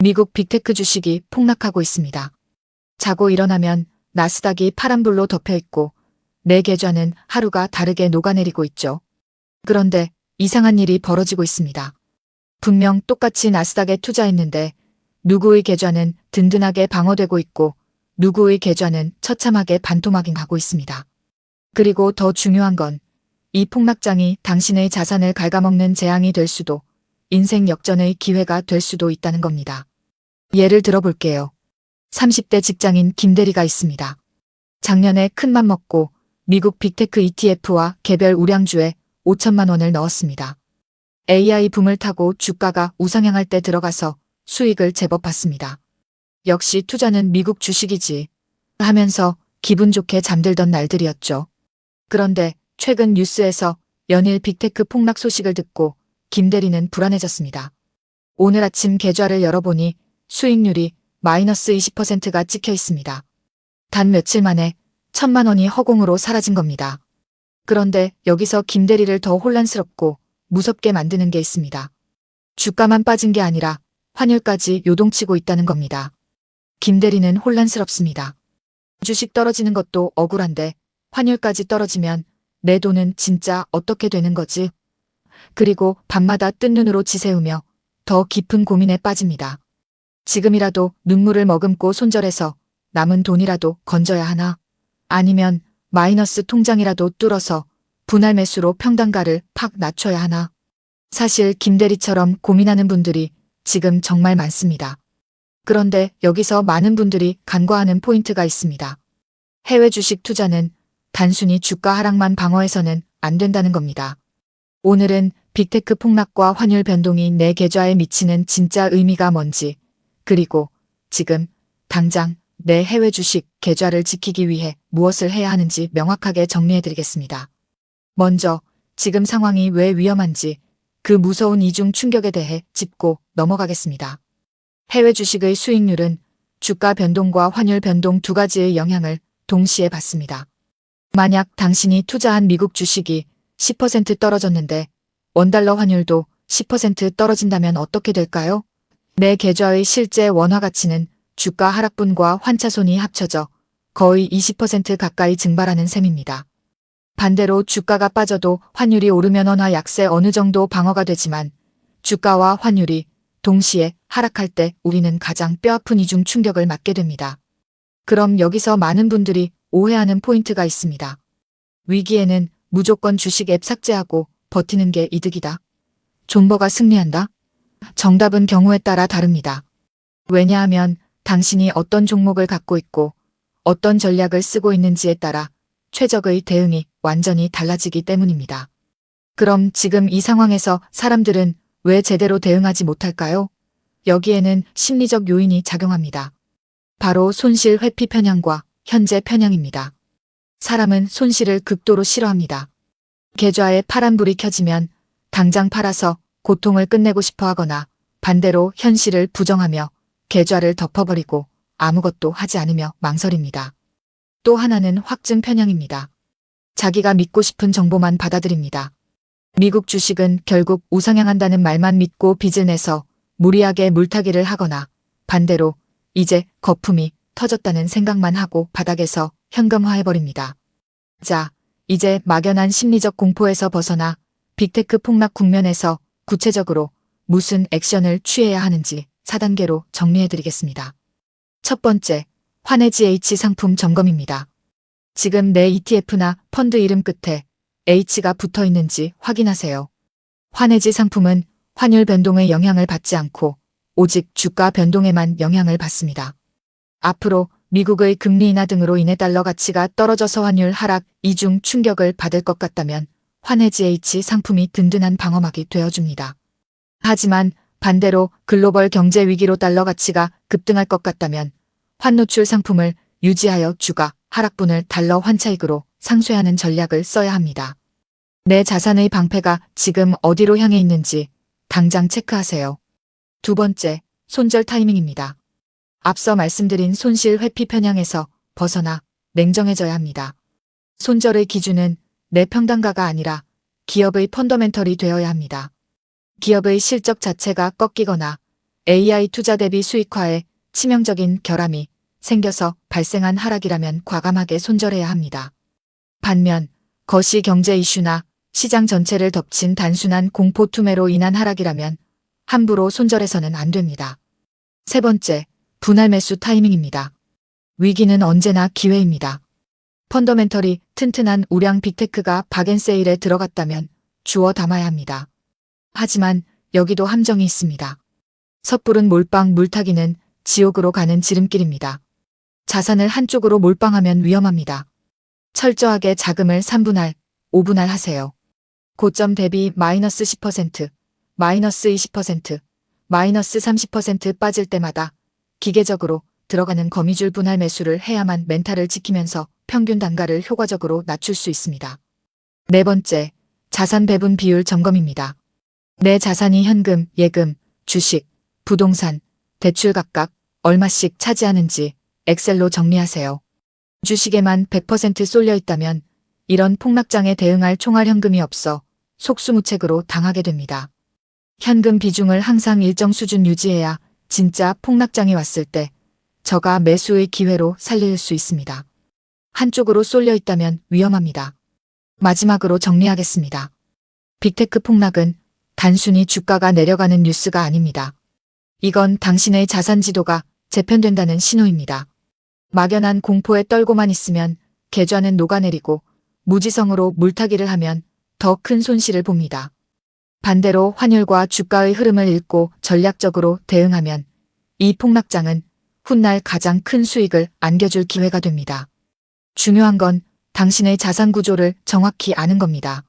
미국 빅테크 주식이 폭락하고 있습니다. 자고 일어나면 나스닥이 파란불로 덮여있고 내 계좌는 하루가 다르게 녹아내리고 있죠. 그런데 이상한 일이 벌어지고 있습니다. 분명 똑같이 나스닥에 투자했는데 누구의 계좌는 든든하게 방어되고 있고 누구의 계좌는 처참하게 반토막이 나고 있습니다. 그리고 더 중요한 건 이 폭락장이 당신의 자산을 갉아먹는 재앙이 될 수도, 인생 역전의 기회가 될 수도 있다는 겁니다. 예를 들어볼게요. 30대 직장인 김대리가 있습니다. 작년에 큰맘 먹고 미국 빅테크 ETF와 개별 우량주에 5천만 원을 넣었습니다. AI 붐을 타고 주가가 우상향할 때 들어가서 수익을 제법 봤습니다. 역시 투자는 미국 주식이지 하면서 기분 좋게 잠들던 날들이었죠. 그런데 최근 뉴스에서 연일 빅테크 폭락 소식을 듣고 김대리는 불안해졌습니다. 오늘 아침 계좌를 열어보니 수익률이 마이너스 20%가 찍혀 있습니다. 단 며칠 만에 1,000만 원이 허공으로 사라진 겁니다. 그런데 여기서 김대리를 더 혼란스럽고 무섭게 만드는 게 있습니다. 주가만 빠진 게 아니라 환율까지 요동치고 있다는 겁니다. 김대리는 혼란스럽습니다. 주식 떨어지는 것도 억울한데 환율까지 떨어지면 내 돈은 진짜 어떻게 되는 거지? 그리고 밤마다 뜬 눈으로 지새우며 더 깊은 고민에 빠집니다. 지금이라도 눈물을 머금고 손절해서 남은 돈이라도 건져야 하나? 아니면 마이너스 통장이라도 뚫어서 분할 매수로 평단가를 팍 낮춰야 하나? 사실 김대리처럼 고민하는 분들이 지금 정말 많습니다. 그런데 여기서 많은 분들이 간과하는 포인트가 있습니다. 해외 주식 투자는 단순히 주가 하락만 방어해서는 안 된다는 겁니다. 오늘은 빅테크 폭락과 환율 변동이 내 계좌에 미치는 진짜 의미가 뭔지, 그리고 지금 당장 내 해외 주식 계좌를 지키기 위해 무엇을 해야 하는지 명확하게 정리해드리겠습니다. 먼저 지금 상황이 왜 위험한지 그 무서운 이중 충격에 대해 짚고 넘어가겠습니다. 해외 주식의 수익률은 주가 변동과 환율 변동 두 가지의 영향을 동시에 받습니다. 만약 당신이 투자한 미국 주식이 10% 떨어졌는데 원달러 환율도 10% 떨어진다면 어떻게 될까요? 내 계좌의 실제 원화 가치는 주가 하락분과 환차손이 합쳐져 거의 20% 가까이 증발하는 셈입니다. 반대로 주가가 빠져도 환율이 오르면 원화 약세 어느 정도 방어가 되지만 주가와 환율이 동시에 하락할 때 우리는 가장 뼈아픈 이중 충격을 맞게 됩니다. 그럼 여기서 많은 분들이 오해하는 포인트가 있습니다. 위기에는 무조건 주식 앱 삭제하고 버티는 게 이득이다. 존버가 승리한다? 정답은 경우에 따라 다릅니다. 왜냐하면 당신이 어떤 종목을 갖고 있고 어떤 전략을 쓰고 있는지에 따라 최적의 대응이 완전히 달라지기 때문입니다. 그럼 지금 이 상황에서 사람들은 왜 제대로 대응하지 못할까요? 여기에는 심리적 요인이 작용합니다. 바로 손실 회피 편향과 현재 편향입니다. 사람은 손실을 극도로 싫어합니다. 계좌에 파란불이 켜지면 당장 팔아서 고통을 끝내고 싶어 하거나 반대로 현실을 부정하며 계좌를 덮어버리고 아무것도 하지 않으며 망설입니다. 또 하나는 확증 편향입니다. 자기가 믿고 싶은 정보만 받아들입니다. 미국 주식은 결국 우상향한다는 말만 믿고 빚을 내서 무리하게 물타기를 하거나 반대로 이제 거품이 터졌다는 생각만 하고 바닥에서 현금화해버립니다. 자, 이제 막연한 심리적 공포에서 벗어나 빅테크 폭락 국면에서 구체적으로 무슨 액션을 취해야 하는지 4단계로 정리해드리겠습니다. 첫 번째, 환해지 H 상품 점검입니다. 지금 내 ETF나 펀드 이름 끝에 H가 붙어 있는지 확인하세요. 환해지 상품은 환율 변동의 영향을 받지 않고 오직 주가 변동에만 영향을 받습니다. 앞으로 미국의 금리 인하 등으로 인해 달러 가치가 떨어져서 환율 하락 이중 충격을 받을 것 같다면 환해지 H 상품이 든든한 방어막이 되어줍니다. 하지만 반대로 글로벌 경제 위기로 달러 가치가 급등할 것 같다면 환노출 상품을 유지하여 주가 하락분을 달러 환차익으로 상쇄하는 전략을 써야 합니다. 내 자산의 방패가 지금 어디로 향해 있는지 당장 체크하세요. 두 번째, 손절 타이밍입니다. 앞서 말씀드린 손실 회피 편향에서 벗어나 냉정해져야 합니다. 손절의 기준은 내 평단가가 아니라 기업의 펀더멘털이 되어야 합니다. 기업의 실적 자체가 꺾이거나 AI 투자 대비 수익화에 치명적인 결함이 생겨서 발생한 하락이라면 과감하게 손절해야 합니다. 반면 거시 경제 이슈나 시장 전체를 덮친 단순한 공포 투매로 인한 하락이라면 함부로 손절해서는 안 됩니다. 세 번째, 분할 매수 타이밍입니다. 위기는 언제나 기회입니다. 펀더멘털이 튼튼한 우량 빅테크가 박앤세일에 들어갔다면 주워 담아야 합니다. 하지만 여기도 함정이 있습니다. 섣부른 몰빵 물타기는 지옥으로 가는 지름길입니다. 자산을 한쪽으로 몰빵하면 위험합니다. 철저하게 자금을 3분할, 5분할 하세요. 고점 대비 마이너스 10%, 마이너스 20%, 마이너스 30% 빠질 때마다 기계적으로 들어가는 거미줄 분할 매수를 해야만 멘탈을 지키면서 평균 단가를 효과적으로 낮출 수 있습니다. 네 번째, 자산 배분 비율 점검입니다. 내 자산이 현금, 예금, 주식, 부동산, 대출 각각 얼마씩 차지하는지 엑셀로 정리하세요. 주식에만 100% 쏠려 있다면 이런 폭락장에 대응할 총알 현금이 없어 속수무책으로 당하게 됩니다. 현금 비중을 항상 일정 수준 유지해야 진짜 폭락장이 왔을 때 저가 매수의 기회로 살릴 수 있습니다. 한쪽으로 쏠려 있다면 위험합니다. 마지막으로 정리하겠습니다. 빅테크 폭락은 단순히 주가가 내려가는 뉴스가 아닙니다. 이건 당신의 자산 지도가 재편된다는 신호입니다. 막연한 공포에 떨고만 있으면 계좌는 녹아내리고 무지성으로 물타기를 하면 더 큰 손실을 봅니다. 반대로 환율과 주가의 흐름을 읽고 전략적으로 대응하면 이 폭락장은 훗날 가장 큰 수익을 안겨줄 기회가 됩니다. 중요한 건 당신의 자산 구조를 정확히 아는 겁니다.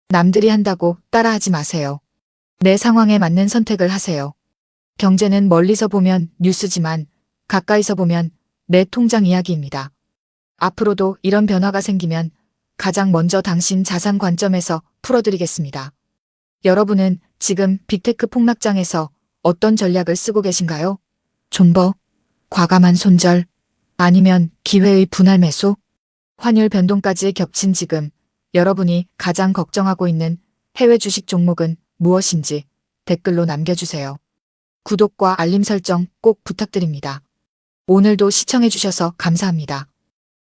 남들이 한다고 따라하지 마세요. 내 상황에 맞는 선택을 하세요. 경제는 멀리서 보면 뉴스지만 가까이서 보면 내 통장 이야기입니다. 앞으로도 이런 변화가 생기면 가장 먼저 당신 자산 관점에서 풀어드리겠습니다. 여러분은 지금 빅테크 폭락장에서 어떤 전략을 쓰고 계신가요? 존버? 과감한 손절? 아니면 기회의 분할 매수? 환율 변동까지 겹친 지금 여러분이 가장 걱정하고 있는 해외 주식 종목은 무엇인지 댓글로 남겨주세요. 구독과 알림 설정 꼭 부탁드립니다. 오늘도 시청해주셔서 감사합니다.